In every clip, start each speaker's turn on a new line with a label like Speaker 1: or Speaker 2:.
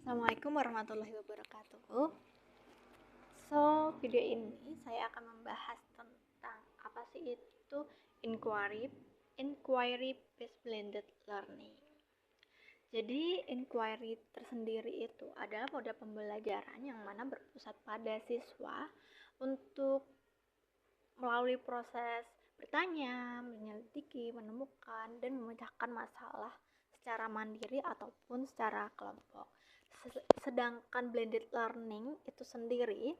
Speaker 1: Assalamualaikum warahmatullahi wabarakatuh. Video ini saya akan membahas tentang apa sih itu inquiry based blended learning. Jadi, inquiry tersendiri itu adalah moda pembelajaran yang mana berpusat pada siswa untuk melalui proses bertanya, menyelidiki, menemukan, dan memecahkan masalah secara mandiri ataupun secara kelompok. Sedangkan blended learning itu sendiri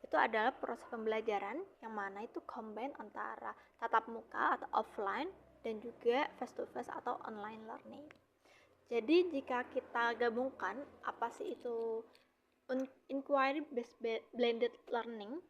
Speaker 1: itu adalah proses pembelajaran yang mana itu combine antara tatap muka atau offline dan juga face to face atau online learning. Jadi jika kita gabungkan apa sih itu inquiry based blended learning.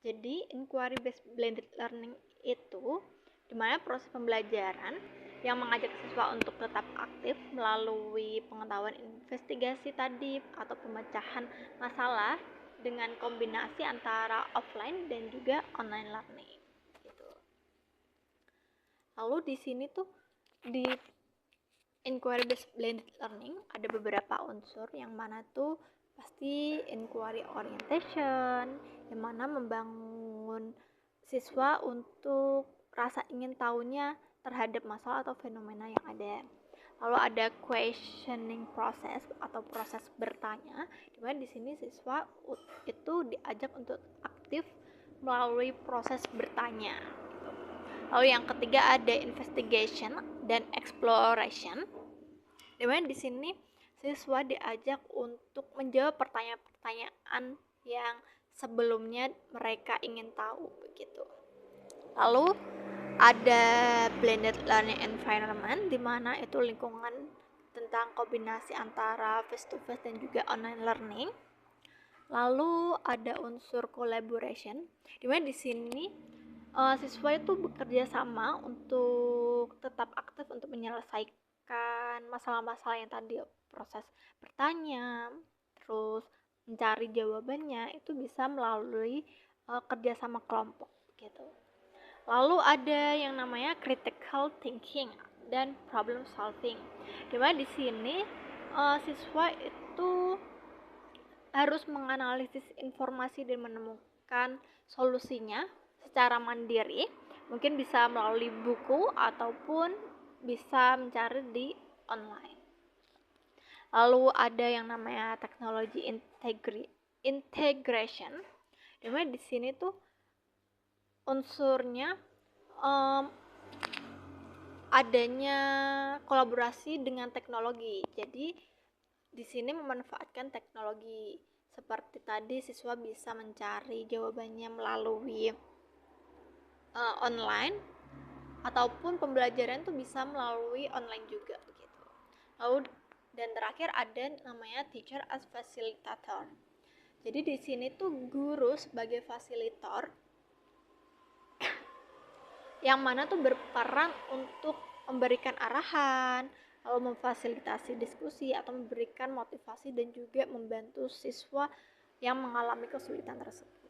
Speaker 1: Jadi inquiry based blended learning itu dimana proses pembelajaran yang mengajak siswa untuk tetap aktif melalui pengetahuan investigasi tadi atau pemecahan masalah dengan kombinasi antara offline dan juga online learning gitu. Lalu di sini tuh di inquiry based blended learning ada beberapa unsur yang mana tuh pasti inquiry orientation yang mana membangun siswa untuk rasa ingin tahunya terhadap masalah atau fenomena yang ada. Lalu ada questioning process atau proses bertanya, di mana di sini siswa itu diajak untuk aktif melalui proses bertanya. Lalu yang ketiga ada investigation dan exploration, di mana di sini siswa diajak untuk menjawab pertanyaan-pertanyaan yang sebelumnya mereka ingin tahu begitu. Lalu ada blended learning environment, di mana itu lingkungan tentang kombinasi antara face to face dan juga online learning. Lalu ada unsur collaboration, di mana di sini siswa itu bekerja sama untuk tetap aktif untuk menyelesaikan masalah-masalah yang tadi, proses bertanya, terus mencari jawabannya itu bisa melalui kerjasama kelompok gitu. Lalu ada yang namanya critical thinking dan problem solving, dimana di sini siswa itu harus menganalisis informasi dan menemukan solusinya secara mandiri, mungkin bisa melalui buku ataupun bisa mencari di online. Lalu ada yang namanya teknologi integration, dimana di sini tuh unsurnya adanya kolaborasi dengan teknologi. Jadi di sini memanfaatkan teknologi seperti tadi siswa bisa mencari jawabannya melalui online ataupun pembelajaran tuh bisa melalui online juga begitu. Lalu dan terakhir ada namanya teacher as facilitator. Jadi di sini tuh guru sebagai fasilitator yang mana tuh berperan untuk memberikan arahan, lalu memfasilitasi diskusi atau memberikan motivasi dan juga membantu siswa yang mengalami kesulitan tersebut.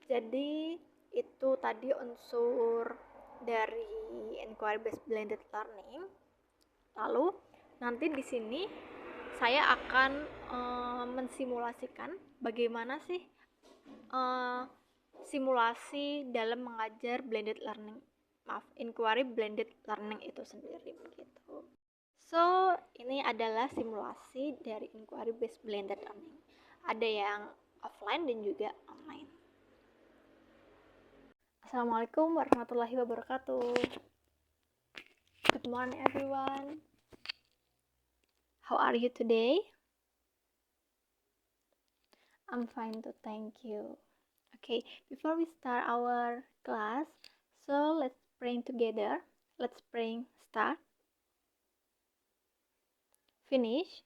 Speaker 1: Jadi itu tadi unsur dari inquiry based blended learning. Lalu nanti di sini saya akan mensimulasikan bagaimana sih simulasi dalam mengajar inquiry blended learning itu sendiri begitu. Ini adalah simulasi dari inquiry based blended learning. Ada yang offline dan juga online. Assalamualaikum warahmatullahi wabarakatuh. Good morning everyone. How are you today? I'm fine too, thank you. Okay, before we start our class, so let's pray together. Let's pray. Start. Finish.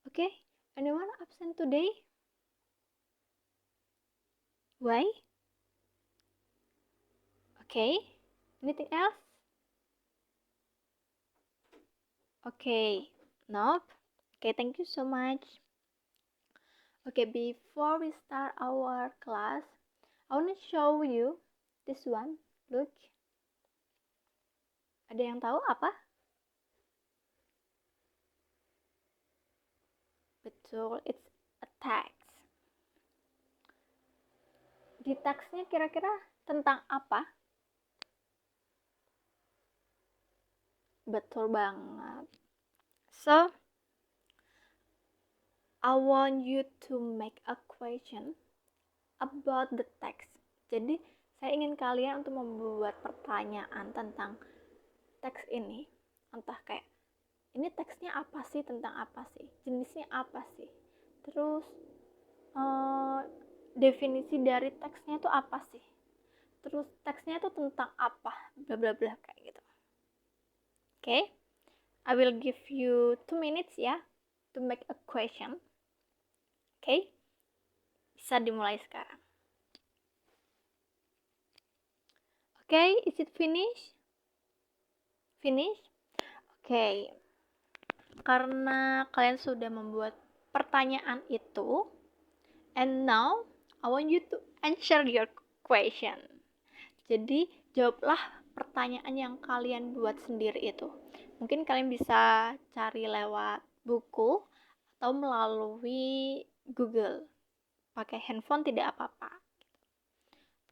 Speaker 1: Okay, anyone absent today? Why? Okay, anything else? Okay, nope. Okay, thank you so much. Okay, before we start our class, I want to show you this one. Look. Ada yang tahu apa? Betul, it's a text. Di teksnya kira-kira tentang apa? Betul banget. So, I want you to make a question about the text. Jadi, saya ingin kalian untuk membuat pertanyaan tentang teks ini. Entah kayak, ini teksnya apa sih, tentang apa sih, jenisnya apa sih, terus definisi dari teksnya itu apa sih, terus teksnya itu tentang apa, bla bla bla kayak gitu. Okay, I will give you 2 minutes ya to make a question. Okay, bisa dimulai sekarang. Okay, is it finished? Finish? Okay, karena kalian sudah membuat pertanyaan itu, and now I want you to answer your question. Jadi jawablah pertanyaan yang kalian buat sendiri itu. Mungkin kalian bisa cari lewat buku atau melalui Google. Pakai handphone tidak apa-apa.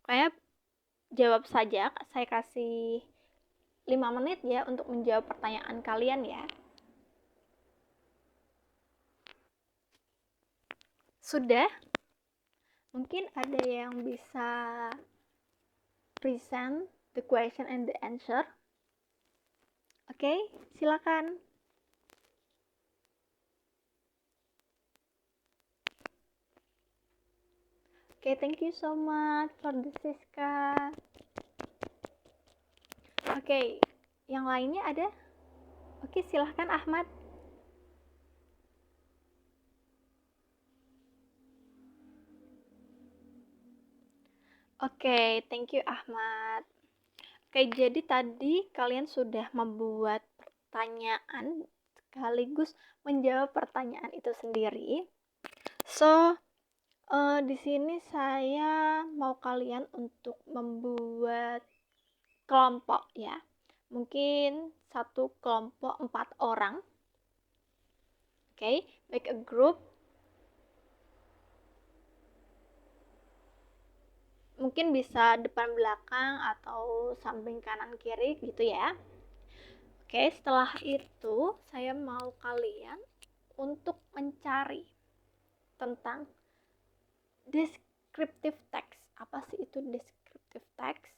Speaker 1: Pokoknya jawab saja. Saya kasih 5 menit ya untuk menjawab pertanyaan kalian ya. Sudah? Mungkin ada yang bisa present the question and the answer. Oke, silakan. Oke, thank you so much for the Siska. Oke, yang lainnya ada? Oke, silahkan Ahmad. Oke, thank you Ahmad. Oke, jadi tadi kalian sudah membuat pertanyaan sekaligus menjawab pertanyaan itu sendiri. So, di sini saya mau kalian untuk membuat kelompok ya. Mungkin satu kelompok 4 orang. Oke, make a group. Mungkin bisa depan belakang atau samping kanan kiri gitu ya. Oke, setelah itu saya mau kalian untuk mencari tentang descriptive text. Apa sih itu descriptive text?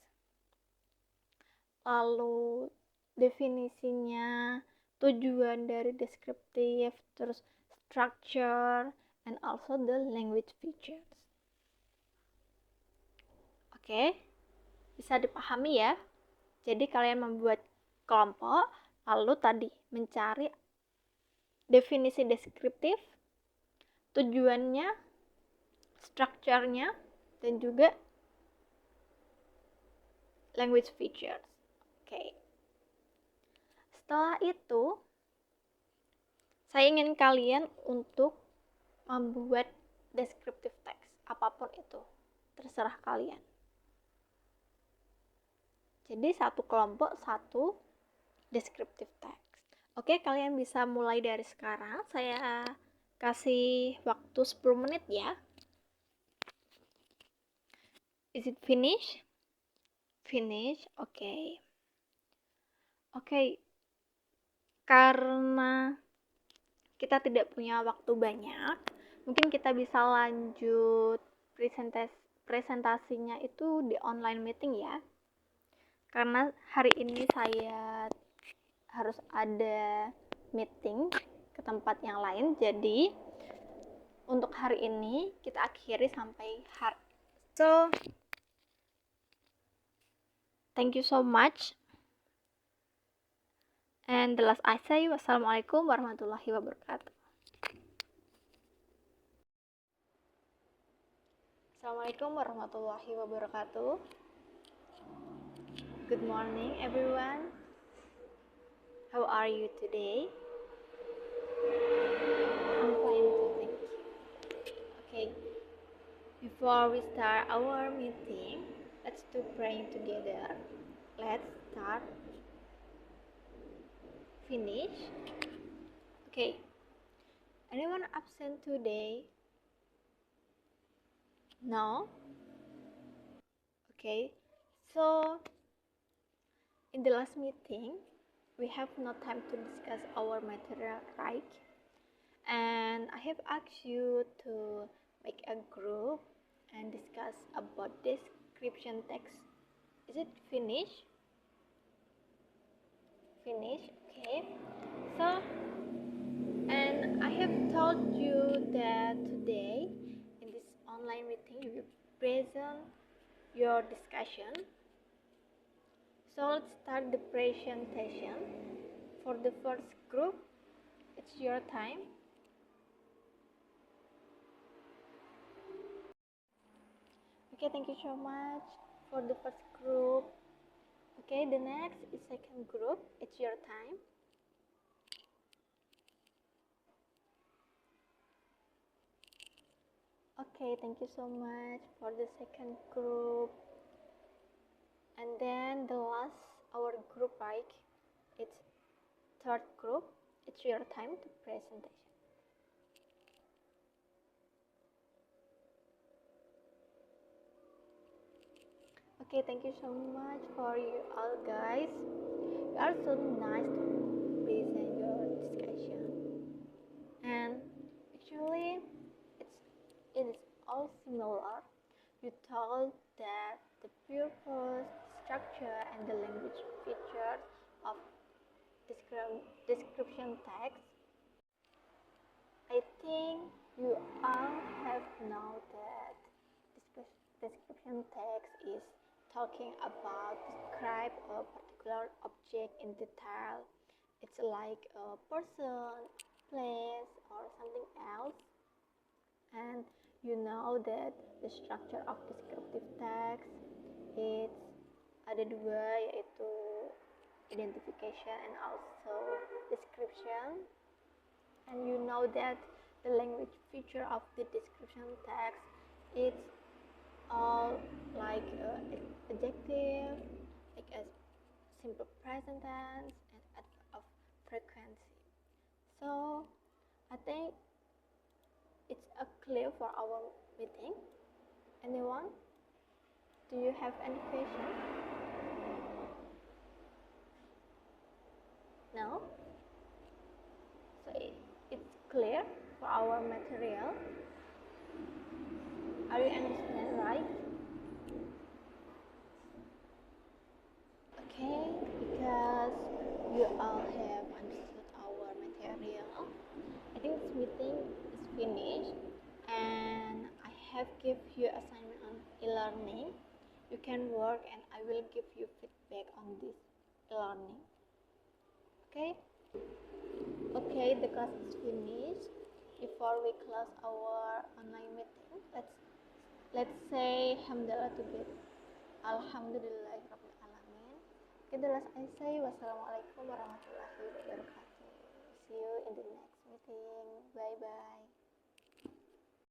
Speaker 1: Lalu definisinya, tujuan dari descriptive, terus structure, and also the language features. Oke, bisa dipahami ya? Jadi kalian membuat kelompok, lalu tadi mencari definisi deskriptif, tujuannya, strukturnya, dan juga language features. Oke. Setelah itu, saya ingin kalian untuk membuat descriptive text, apapun itu, terserah kalian. Jadi satu kelompok, satu descriptive text. Oke, kalian bisa mulai dari sekarang. Saya kasih waktu 10 menit ya. Is it finish? Finish, oke. Oke, karena kita tidak punya waktu banyak, mungkin kita bisa lanjut presentasinya itu di online meeting ya. Karena hari ini saya harus ada meeting ke tempat yang lain, jadi untuk hari ini kita akhiri sampai hari. So, thank you so much. And the last I say, wassalamualaikum warahmatullahi wabarakatuh. Assalamualaikum warahmatullahi wabarakatuh. Good morning everyone. How are you today? I'm fine too, thank you. Okay, before we start our meeting, let's do praying together. Let's start. Finish. Okay, Anyone absent today? No? Okay. So, in the last meeting, we have no time to discuss our material, right? And I have asked you to make a group and discuss about description text. Is it finished? Finished, okay. So, and I have told you that today in this online meeting you will present your discussion. So let's start the presentation. For the first group, it's your time. Okay, thank you so much for the first group. Okay, the next is second group. It's your time. Okay, thank you so much for the second group. And then the last, our group, right? It's third group. It's your time to presentation. Okay, thank you so much for you all guys. You are so nice to present your discussion. And actually, it is all similar. You told that the purpose, structure, and the language features of description text. I think you all have known that description text is talking about describe a particular object in detail. It's like a person, place, or something else. And you know that the structure of descriptive text is ada dua, yaitu identification and also description. And you know that the language feature of the description text is all like adjective, like a simple present tense and adverb of frequency. So I think it's a clear for our meeting. Anyone? Do you have any question? No? So it's clear for our material. Are you understand right? Okay, because you all have understood our material, I think this meeting is finished, and I have give you assignment on e-learning. You can work and I will give you feedback on this e-learning. Okay? Okay, the class is finished. Before we close our online meeting, let's say Alhamdulillah together. Alhamdulillahirabbil alamin. Okay, the last I say wassalamualaikum warahmatullahi wabarakatuh. See you in the next meeting. Bye bye.